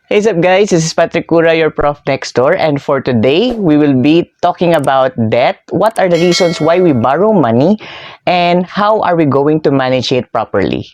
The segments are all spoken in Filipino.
Hey, what's up guys? This is Patrick Cura, your prof next door, and for today, we will be talking about debt. What are the reasons why we borrow money and how are we going to manage it properly?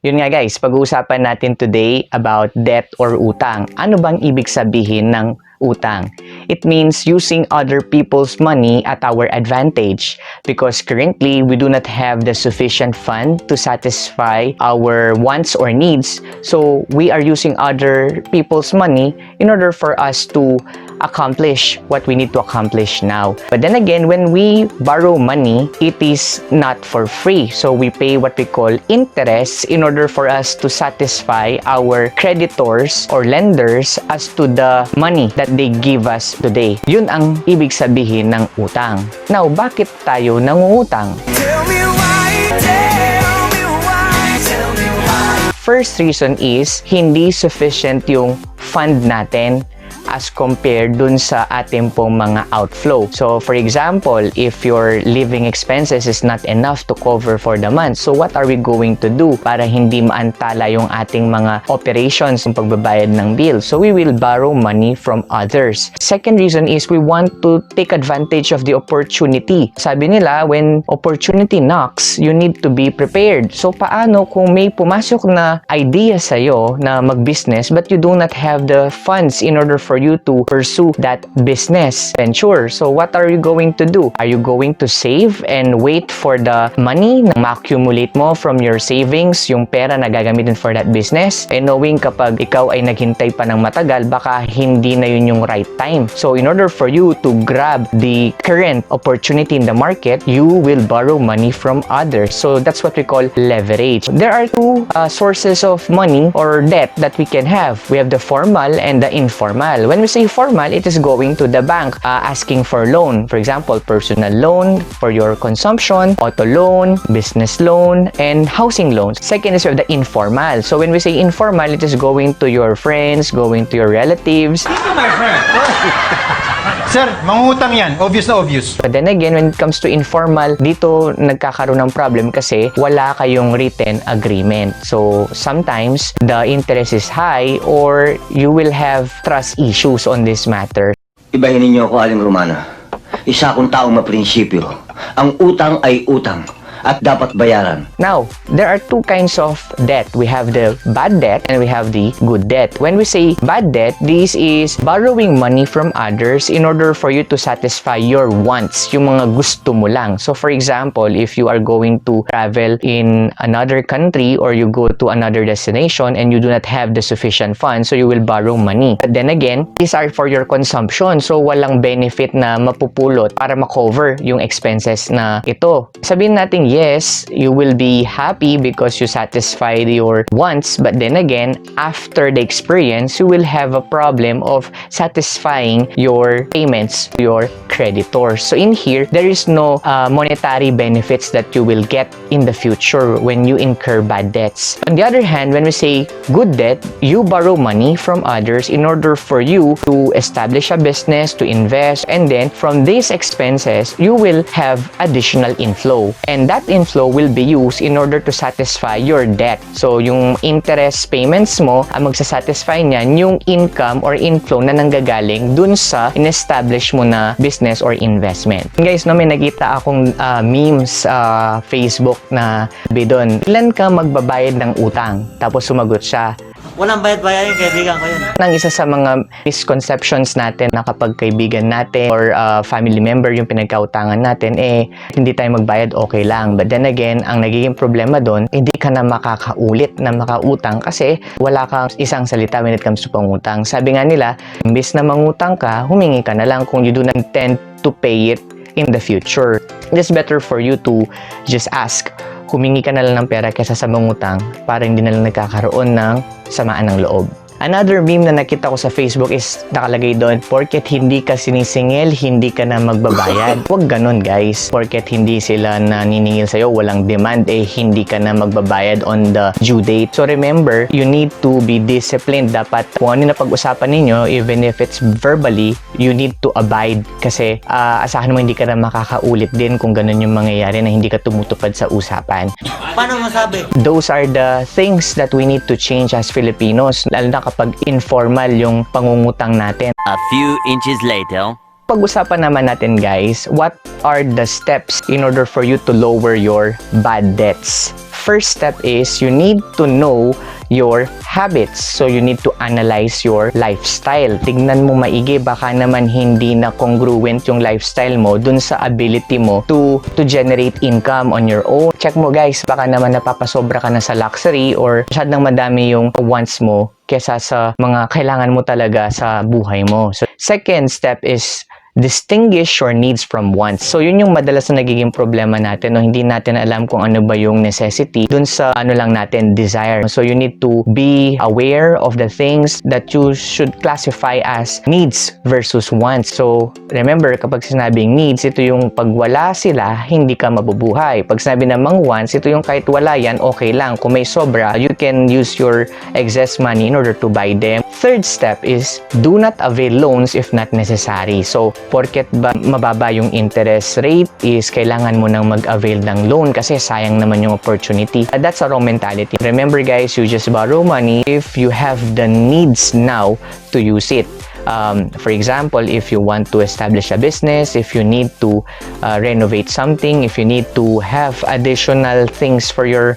Yun nga guys, pag-uusapan natin today about debt or utang. Ano bang ibig sabihin ng utang? It means using other people's money at our advantage because currently we do not have the sufficient fund to satisfy our wants or needs. So we are using other people's money in order for us to accomplish what we need to accomplish now. But then again, when we borrow money, it is not for free. So we pay what we call interest in order for us to satisfy our creditors or lenders as to the money that they give us today. Yun ang ibig sabihin ng utang. Now, bakit tayo nangungutang? First reason is hindi sufficient yung fund natin as compared dun sa ating pong mga outflow. So, for example, if your living expenses is not enough to cover for the month, so what are we going to do para hindi maantala yung ating mga operations ng pagbabayad ng bill? So, we will borrow money from others. Second reason is we want to take advantage of the opportunity. Sabi nila, when opportunity knocks, you need to be prepared. So, paano kung may pumasok na idea sa'yo na mag-business but you do not have the funds in order for you to pursue that business venture? So what are you going to do? Are you going to save and wait for the money na ma-accumulate mo from your savings, yung pera na gagamitin for that business? And knowing kapag ikaw ay naghintay pa ng matagal, baka hindi na yun yung right time. So in order for you to grab the current opportunity in the market, you will borrow money from others. So that's what we call leverage. There are two sources of money or debt that we can have. We have the formal and the informal. When we say formal, it is going to the bank asking for loan. For example, personal loan for your consumption, auto loan, business loan, and housing loans. Second is we have the informal. So when we say informal, it is going to your friends, going to your relatives. My friend. Sir, mangungutang yan. Obvious na obvious. But then again, when it comes to informal, dito nagkakaroon ng problem kasi wala kayong written agreement. So sometimes the interest is high or you will have trust issues on this matter. Ibahin ninyo ako, Aling Romana. Isa akong taong maprinsipyo. Ang utang ay utang at dapat bayaran. Now, there are two kinds of debt. We have the bad debt and we have the good debt. When we say bad debt, this is borrowing money from others in order for you to satisfy your wants, yung mga gusto mo lang. So for example, if you are going to travel in another country or you go to another destination and you do not have the sufficient funds, so you will borrow money. But then again, these are for your consumption. So walang benefit na mapupulot para makover yung expenses na ito. Sabihin natin, yes, you will be happy because you satisfied your wants, but then again, after the experience, you will have a problem of satisfying your payments to your creditors. So in here, there is no monetary benefits that you will get in the future when you incur bad debts. On the other hand, when we say good debt, you borrow money from others in order for you to establish a business, to invest, and then from these expenses, you will have additional inflow. And that inflow will be used in order to satisfy your debt. So, yung interest payments mo, ang magsasatisfy niyan yung income or inflow na nanggagaling dun sa in-establish mo na business or investment. Guys, no, may nakita akong memes sa Facebook na bidon. Ilan ka magbabayad ng utang? Tapos sumagot siya, walang bayad-bayad yung kaibigan ko yun. Nang isa sa mga misconceptions natin na kapag kaibigan natin or family member yung pinagkautangan natin, hindi tayo magbayad, okay lang. But then again, ang nagiging problema doon, hindi ka na makakaulit na makautang kasi wala kang isang salita when it comes to pangutang. Sabi nga nila, imbis na mangutang ka, humingi ka na lang kung you do not intend to pay it in the future. It's better for you to just ask. Humingi ka na lang ng pera kaysa sa mangutang para hindi na lang nagkakaroon ng samaan ng loob. Another meme na nakita ko sa Facebook is nakalagay doon, porket hindi ka sinisingil, hindi ka na magbabayad. Huwag ganun guys. Porket hindi sila naniningil sa'yo, walang demand, hindi ka na magbabayad on the due date. So remember, you need to be disciplined. Dapat kung ano na pag-usapan ninyo, even if it's verbally, you need to abide. Kasi asahan mo hindi ka na makakaulit din kung ganun yung mangyayari na hindi ka tumutupad sa usapan. Paano masabi? Those are the things that we need to change as Filipinos, lalo na kapag informal yung pangungutang natin. A few inches later. Pag-usapan naman natin guys, what are the steps in order for you to lower your bad debts? First step is you need to know your habits. So you need to analyze your lifestyle. Tignan mo maigi, baka naman hindi na congruent yung lifestyle mo dun sa ability mo to generate income on your own. Check mo guys, baka naman napapasobra ka na sa luxury or masyadong madami yung wants mo kesa sa mga kailangan mo talaga sa buhay mo. So second step is distinguish your needs from wants. So yun yung madalas na nagiging problema natin, no? Hindi natin alam kung ano ba yung necessity dun sa ano lang natin desire. So you need to be aware of the things that you should classify as needs versus wants. So remember, kapag sinabing needs, ito yung pag wala sila, hindi ka mabubuhay. Pag sinabi namang wants, ito yung kahit wala yan, okay lang. Kung may sobra, you can use your excess money in order to buy them. Third step is do not avail loans if not necessary. So porket ba mababa yung interest rate is kailangan mo nang mag-avail ng loan kasi sayang naman yung opportunity. That's a wrong mentality. Remember guys, you just borrow money if you have the needs now to use it. For example, if you want to establish a business, if you need to renovate something, if you need to have additional things for your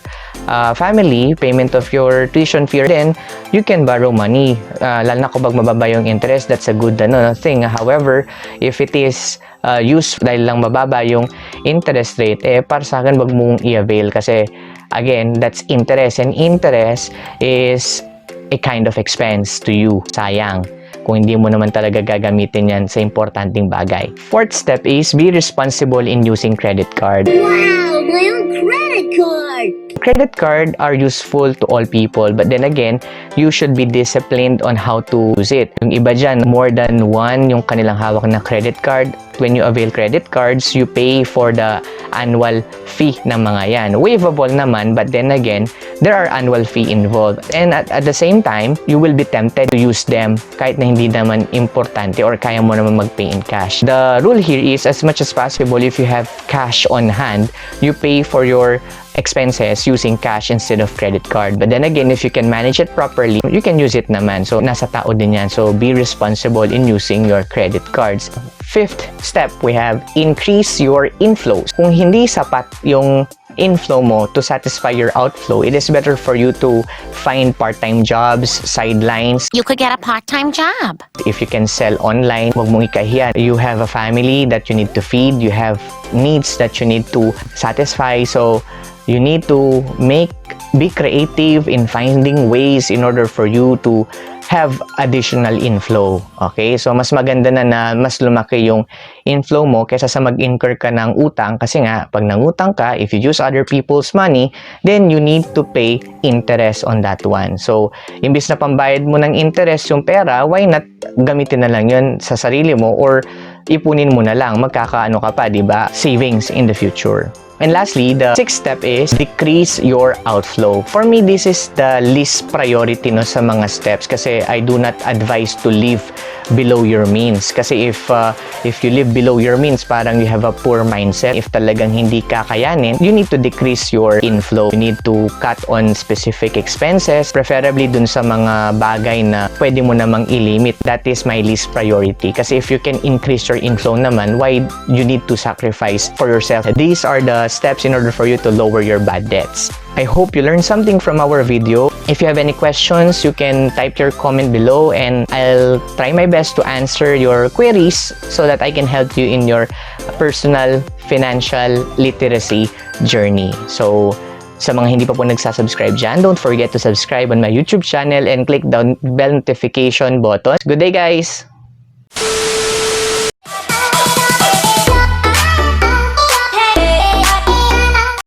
family, payment of your tuition fee, then you can borrow money. Lalo na kapag mababa yung interest, that's a good thing. However, if it is used dahil lang mababa yung interest rate, para sa akin wag mong i-avail kasi again, that's interest and interest is a kind of expense to you. Sayang kung hindi mo naman talaga gagamitin yan sa importanteng bagay. Fourth step is be responsible in using credit card. Wow, my own credit card! Credit card are useful to all people, but then again, you should be disciplined on how to use it. Yung iba dyan, more than one yung kanilang hawak na credit card. When you avail credit cards, you pay for the annual fee ng mga yan. Waivable naman, but then again, there are annual fee involved. And at the same time, you will be tempted to use them kahit na hindi naman importante or kaya mo naman mag-pay in cash. The rule here is as much as possible, if you have cash on hand, you pay for your expenses using cash instead of credit card. But then again, if you can manage it properly, you can use it naman. So, nasa tao din yan. So, be responsible in using your credit cards. Fifth step, we have increase your inflows. Kung hindi sapat yung inflow mo to satisfy your outflow, it is better for you to find part-time jobs, sidelines. You could get a part-time job. If you can sell online, huwag mong ikahiya. You have a family that you need to feed. You have needs that you need to satisfy. So, you need to be creative in finding ways in order for you to have additional inflow. Okay? So, mas maganda na mas lumaki yung inflow mo kaysa sa mag-incur ka ng utang kasi nga, pag nangutang ka, if you use other people's money, then you need to pay interest on that one. So, imbis na pambayad mo ng interest yung pera, why not gamitin na lang yun sa sarili mo or ipunin mo na lang, magkakaano ka pa, di ba? Savings in the future. And lastly, the sixth step is decrease your outflow. For me, this is the least priority sa mga steps kasi I do not advise to live below your means. Kasi if you live below your means, parang you have a poor mindset. If talagang hindi kakayanin, you need to decrease your inflow. You need to cut on specific expenses, preferably dun sa mga bagay na pwede mo namang i-limit. That is my least priority. Kasi if you can increase your inflow naman, why you need to sacrifice for yourself? These are the steps in order for you to lower your bad debts. I hope you learned something from our video. If you have any questions, you can type your comment below and I'll try my best to answer your queries so that I can help you in your personal financial literacy journey. So, sa mga hindi pa po nagsasubscribe dyan, don't forget to subscribe on my YouTube channel and click the bell notification button. Good day, guys!